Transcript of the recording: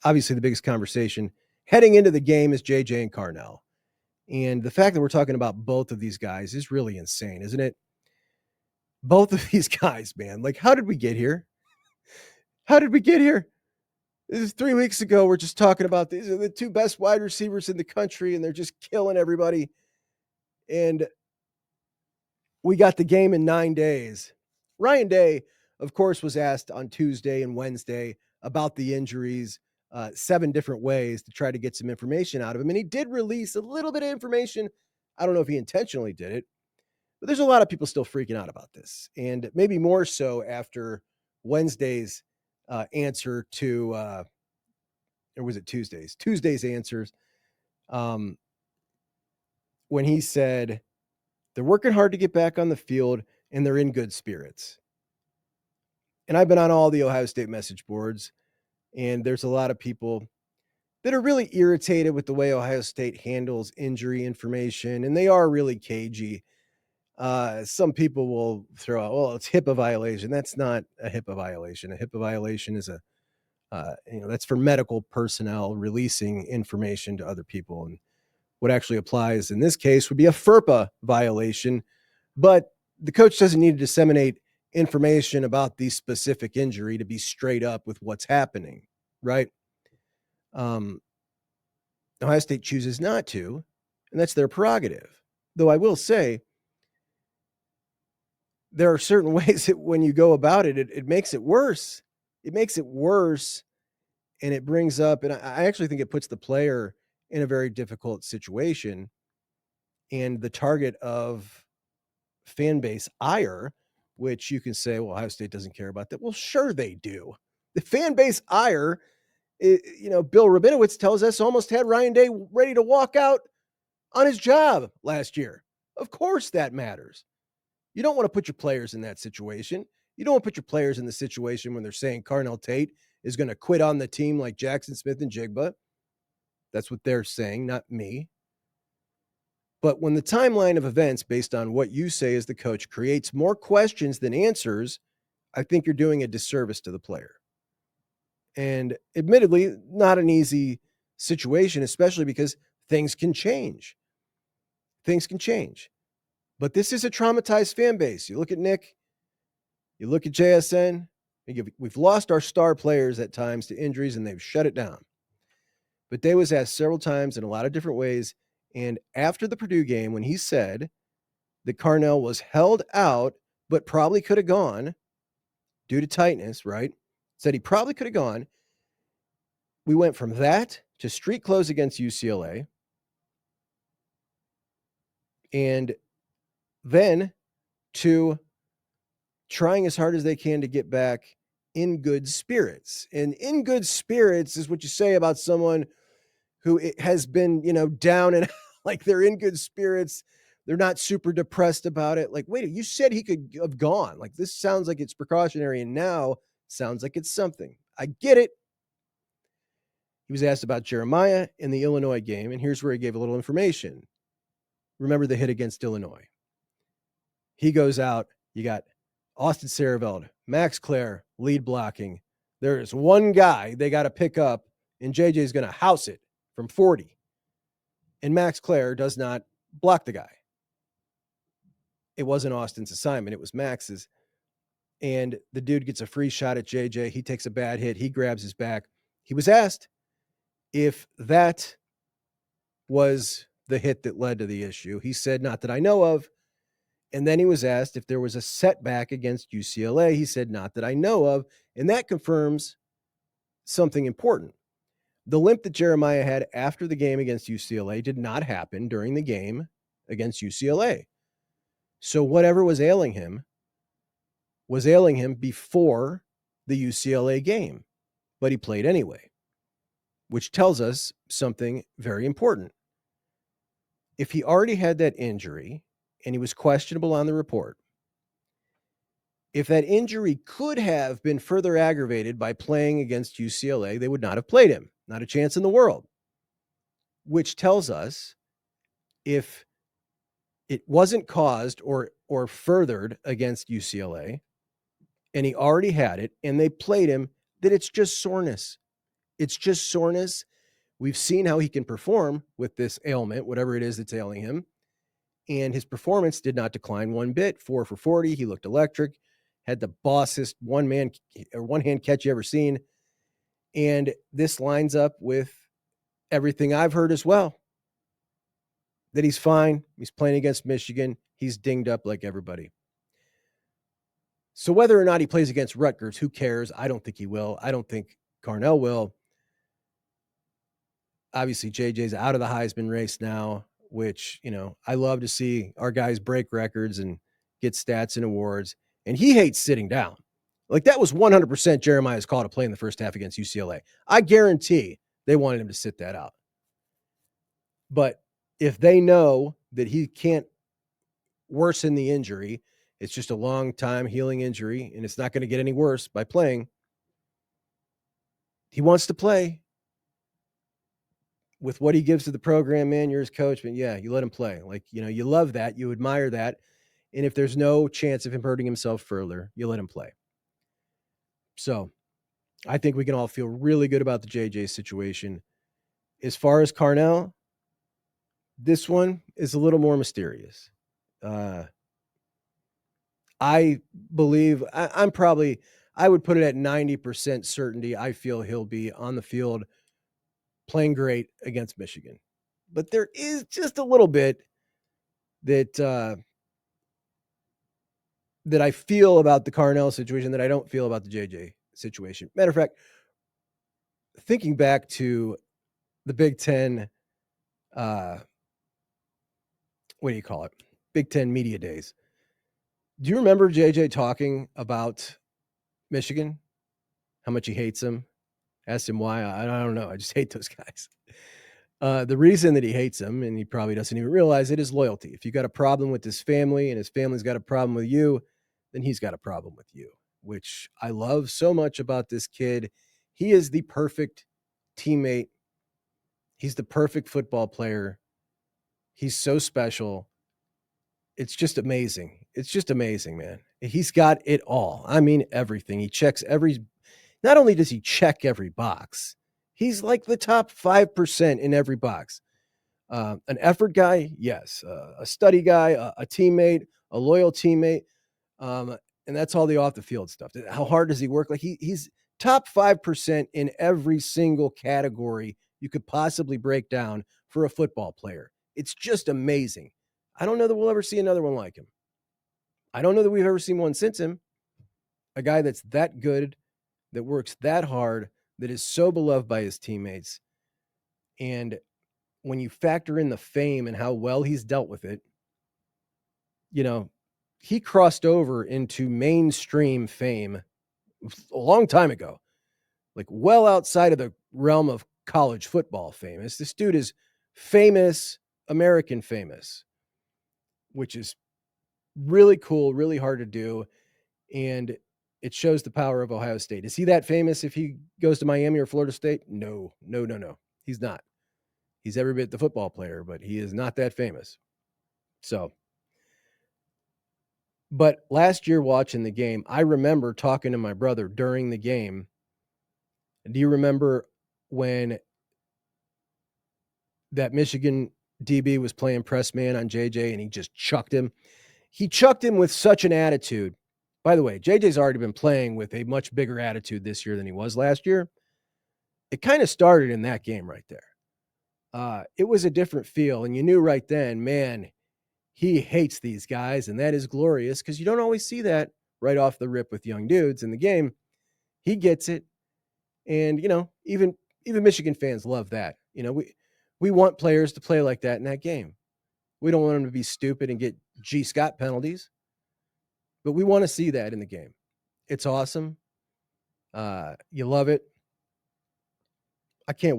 obviously the biggest conversation heading into the game is JJ and Carnell. And the fact that we're talking about both of these guys is really insane, isn't it? Both of these guys, man. Like, how did we get here? How did we get here? This is 3 weeks ago. We're just talking about these are the two best wide receivers in the country, and they're just killing everybody. And we got the game in 9 days. Ryan Day, of course, was asked on Tuesday and Wednesday about the injuries, 7 different ways to try to get some information out of him. And he did release a little bit of information. I don't know if he intentionally did it, but there's a lot of people still freaking out about this. And maybe more so after Wednesday's answer to, or was it Tuesday's? Tuesday's answers. When he said, they're working hard to get back on the field and they're in good spirits. And I've been on all the Ohio State message boards, and there's a lot of people that are really irritated with the way Ohio State handles injury information, and they are really cagey. Some people will throw out, well, it's HIPAA violation. That's not a HIPAA violation. A HIPAA violation is that's for medical personnel releasing information to other people. And what actually applies in this case would be a FERPA violation, but the coach doesn't need to disseminate information about the specific injury to be straight up with what's happening, right? Ohio State chooses not to, and that's their prerogative. Though I will say, there are certain ways that when you go about it, it makes it worse. It makes it worse, and it brings up, and I actually think it puts the player in a very difficult situation and the target of fan base ire, which you can say, well, Ohio State doesn't care about that. Well, sure they do. The fan base ire, Bill Rabinowitz tells us almost had Ryan Day ready to walk out on his job last year. Of course that matters. You don't want to put your players in that situation. You don't want to put your players in the situation when they're saying Carnell Tate is going to quit on the team like Jackson Smith and Jigba. That's what they're saying, not me. But when the timeline of events based on what you say as the coach creates more questions than answers, I think you're doing a disservice to the player. And admittedly, not an easy situation, especially because things can change. Things can change. But this is a traumatized fan base. You look at Nick, you look at JSN, we've lost our star players at times to injuries, and they've shut it down. But Day was asked several times in a lot of different ways. And after the Purdue game, when he said that Carnell was held out, but probably could have gone due to tightness, right? Said he probably could have gone. We went from that to street close against UCLA. And then to trying as hard as they can to get back in good spirits. And in good spirits is what you say about someone who has been, down and like they're in good spirits. They're not super depressed about it. Like, wait, you said he could have gone. Like, this sounds like it's precautionary, and now sounds like it's something. I get it. He was asked about Jeremiah in the Illinois game, and here's where he gave a little information. Remember the hit against Illinois. He goes out. You got Austin Sareveld, Max Clare, lead blocking. There is one guy they got to pick up, and JJ is going to house it from 40. And Max Clare does not block the guy. It wasn't Austin's assignment. It was Max's. And the dude gets a free shot at JJ. He takes a bad hit. He grabs his back. He was asked if that was the hit that led to the issue. He said, not that I know of. And then he was asked if there was a setback against UCLA. He said, not that I know of. And that confirms something important. The limp that Jeremiah had after the game against UCLA did not happen during the game against UCLA. So whatever was ailing him before the UCLA game, but he played anyway, which tells us something very important. If he already had that injury and he was questionable on the report, if that injury could have been further aggravated by playing against UCLA, they would not have played him. Not a chance in the world. Which tells us if it wasn't caused or furthered against UCLA, and he already had it, and they played him, that it's just soreness. It's just soreness. We've seen how he can perform with this ailment, whatever it is that's ailing him. And his performance did not decline one bit. 4 for 40. He looked electric, had the bossest one hand catch you ever seen. And this lines up with everything I've heard as well, that he's fine. He's playing against Michigan. He's dinged up like everybody. So whether or not he plays against Rutgers, who cares? I don't think he will. I don't think Carnell will. Obviously, JJ's out of the Heisman race now, which, I love to see our guys break records and get stats and awards. And he hates sitting down. Like, that was 100% Jeremiah's call to play in the first half against UCLA. I guarantee they wanted him to sit that out. But if they know that he can't worsen the injury, it's just a long time healing injury, and it's not going to get any worse by playing, he wants to play. With what he gives to the program, man, you're his coach, but yeah, you let him play. Like, you love that. You admire that. And if there's no chance of him hurting himself further, you let him play. So I think we can all feel really good about the JJ situation. As far as Carnell, this one is a little more mysterious. I believe I would put it at 90% certainty. I feel he'll be on the field playing great against Michigan. But there is just a little bit that that I feel about the Carnell situation that I don't feel about the JJ situation. Matter of fact, thinking back to the Big Ten, Big Ten media days. Do you remember JJ talking about Michigan? How much he hates them? Asked him why. I don't know. I just hate those guys. The reason that he hates them, and he probably doesn't even realize it, is loyalty. If you got a problem with his family and his family's got a problem with you, then he's got a problem with you, which I love so much about this kid. He is the perfect teammate. He's the perfect football player. He's so special. It's just amazing. It's just amazing, man. He's got it all. I mean, everything. He checks not only does he check every box, he's like the top 5% in every box. An effort guy, yes. A study guy, a teammate, a loyal teammate. And that's all the off the field stuff. How hard does he work? Like he's top 5% in every single category you could possibly break down for a football player. It's just amazing. I don't know that we'll ever see another one like him. I don't know that we've ever seen one since him. A guy that's that good, that works that hard, that is so beloved by his teammates. And when you factor in the fame and how well he's dealt with it, he crossed over into mainstream fame a long time ago, like well outside of the realm of college football famous. This dude is famous, American famous, which is really cool, really hard to do. And it shows the power of Ohio State. Is he that famous if he goes to Miami or Florida State? No. He's not. He's every bit the football player, but he is not that famous. So, but last year watching the game, I remember talking to my brother during the game. Do you remember when that Michigan DB was playing press man on JJ and he just chucked him? He chucked him with such an attitude. By the way, JJ's already been playing with a much bigger attitude this year than he was last year. It kind of started in that game right there. It was a different feel, and you knew right then, man, he hates these guys, and that is glorious because you don't always see that right off the rip with young dudes in the game. He gets it, and even Michigan fans love that. We want players to play like that in that game. We don't want them to be stupid and get G. Scott penalties, but we want to see that in the game. It's awesome. You love it. I can't